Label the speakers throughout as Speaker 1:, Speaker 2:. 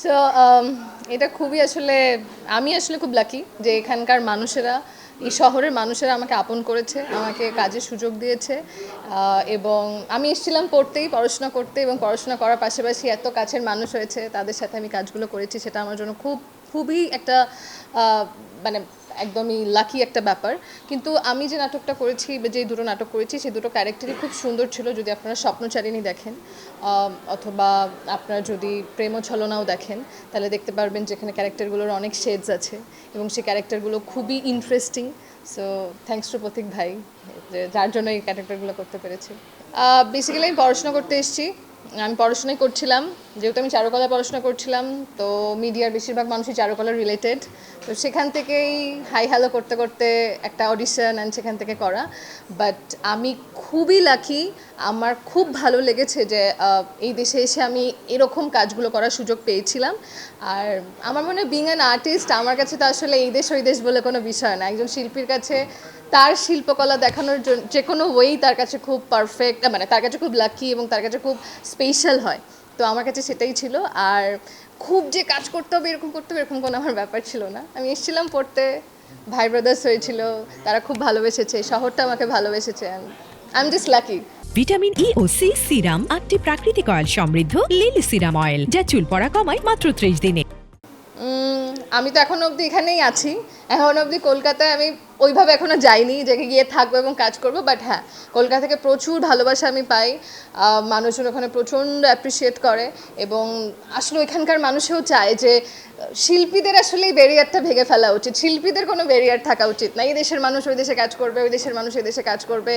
Speaker 1: So এটা খুবই আসলে আমি আসলে খুব লাকি যে এখানকার মানুষেরা এই শহরের মানুষেরা আমাকে আপন করেছে, আমাকে কাজের সুযোগ দিয়েছে এবং আমি এসেছিলাম পড়তেই, পড়াশোনা করতে এবং পড়াশোনা করার পাশাপাশি এত কাছের মানুষ হয়েছে, তাদের সাথে আমি কাজগুলো করেছি, সেটা আমার জন্য খুবই একটা মানে একদমই লাকি একটা ব্যাপার। কিন্তু আমি যে নাটকটা করেছি বা যে দুটো নাটক করেছি সেই দুটো ক্যারেক্টারই খুব সুন্দর ছিল। যদি আপনারা স্বপ্নচারিণী দেখেন অথবা আপনারা যদি প্রেম ছলনাও দেখেন তাহলে দেখতে পারবেন যেখানে ক্যারেক্টারগুলোর অনেক শেডস আছে এবং সেই ক্যারেক্টারগুলো খুবই ইন্টারেস্টিং। সো থ্যাঙ্কস টু প্রতীক ভাই যার জন্য এই ক্যারেক্টারগুলো করতে পেরেছি। বেসিক্যালি আমি পড়াশোনা করতে এসেছি, আমি পড়াশোনাই করছিলাম, যেহেতু আমি চারুকলায় পড়াশোনা করছিলাম, তো মিডিয়ার বেশিরভাগ মানুষই চারুকলার রিলেটেড। তো সেখান থেকেই হাই হ্যালো করতে করতে একটা অডিশন অ্যান্ড সেখান থেকে করা। বাট আমি খুবই লাকি, আমার খুব ভালো লেগেছে যে এই দেশে এসে আমি এরকম কাজগুলো করার সুযোগ পেয়েছিলাম। আর আমার মনে হয় বিং অ্যান আর্টিস্ট আমার কাছে তো আসলে এই দেশ ওই দেশ বলে কোনো বিষয় না। একজন শিল্পীর কাছে তার শিল্পকলা দেখানোর জন্য যে কোনো ওয়েই তার কাছে খুব পারফেক্ট, মানে তার কাছে খুব লাকি এবং তার কাছে খুব স্পেশাল হয়। তো আমার কাছে সেটাই ছিল। আর খুব যে কাজ করতে হবে এরকম করতে হবে এরকম কোনো আমার ব্যাপার ছিল না। আমি এসেছিলাম পড়তে, ভাই ব্রাদার্স হয়েছিল, তারা খুব ভালোবেসেছে, শহরটা আমাকে ভালোবেসেছে। I am just lucky.
Speaker 2: Vitamin E ও সি সিরাম 8টি প্রাকৃতিক অয়েল সমৃদ্ধ লিলি সিরাম অয়েল, যা চুল পড়া কমায় মাত্র 30 দিনে।
Speaker 1: আমি তো এখনো অবধি এখানেই আছি, এখন অবধি কলকাতায় আমি ওইভাবে এখনও যাইনি যে গিয়ে থাকবো এবং কাজ করব। বাট হ্যাঁ, কলকাতা থেকে প্রচুর ভালোবাসা আমি পাই, মানুষজন ওখানে প্রচণ্ড অ্যাপ্রিসিয়েট করে এবং আসলে ওইখানকার মানুষও চায় যে শিল্পীদের আসলে এই ব্যারিয়ারটা ভেঙে ফেলা উচিত, শিল্পীদের কোনো ব্যারিয়ার থাকা উচিত না। এই দেশের মানুষ ওই দেশে কাজ করবে, ওই দেশের মানুষ এই দেশে কাজ করবে,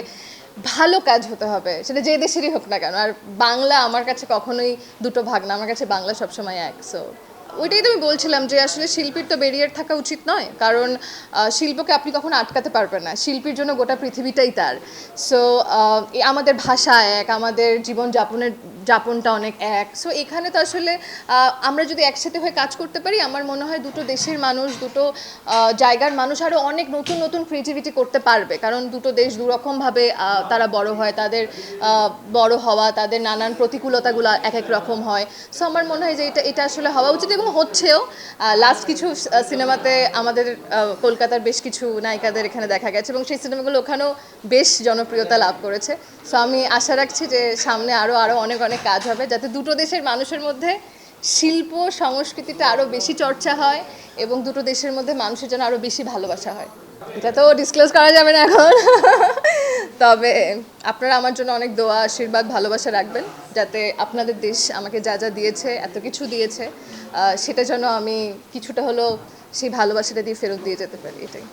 Speaker 1: ভালো কাজ হতে হবে, সেটা যে দেশেরই হোক না কেন। আর বাংলা আমার কাছে কখনোই দুটো ভাগ না, আমার কাছে বাংলা সবসময় এক। সো ওইটাই তো আমি বলছিলাম যে আসলে শিল্পীর তো ব্যারিয়ার থাকা উচিত নয়, কারণ শিল্পকে আপনি কখনো আটকাতে পারবেন না, শিল্পীর জন্য গোটা পৃথিবীটাই তার। সো আমাদের ভাষা এক, আমাদের যাপনটা অনেক এক। সো এখানে তো আসলে আমরা যদি একসাথে হয়ে কাজ করতে পারি, আমার মনে হয় দুটো দেশের মানুষ, দুটো জায়গার মানুষ আরও অনেক নতুন নতুন ক্রিয়েটিভিটি করতে পারবে, কারণ দুটো দেশ দুরকমভাবে তারা বড় হয়, তাদের বড় হওয়া, তাদের নানান প্রতিকূলতাগুলো এক এক রকম হয়। সো আমার মনে হয় যে এটা আসলে হওয়া উচিত এবং হচ্ছেও। লাস্ট কিছু সিনেমাতে আমাদের কলকাতার বেশ কিছু নায়িকাদের এখানে দেখা গেছে এবং সেই সিনেমাগুলো ওখানেও বেশ জনপ্রিয়তা লাভ করেছে। সো আমি আশা রাখছি যে সামনে আরও অনেক অনেক কাজ হবে, যাতে দুটো দেশের মানুষের মধ্যে শিল্প সংস্কৃতিটা আরও বেশি চর্চা হয় এবং দুটো দেশের মধ্যে মানুষের জন্য আরও বেশি ভালোবাসা হয়। এটা তো ডিসক্লোজ করা যাবে না এখন, তবে আপনারা আমার জন্য অনেক দোয়া, আশীর্বাদ, ভালোবাসা রাখবেন, যাতে আপনাদের দেশ আমাকে যা যা দিয়েছে, এত কিছু দিয়েছে, সেটা যেন আমি কিছুটা হলেও সেই ভালোবাসাটা দিয়ে ফেরত দিয়ে যেতে পারি, এটাই।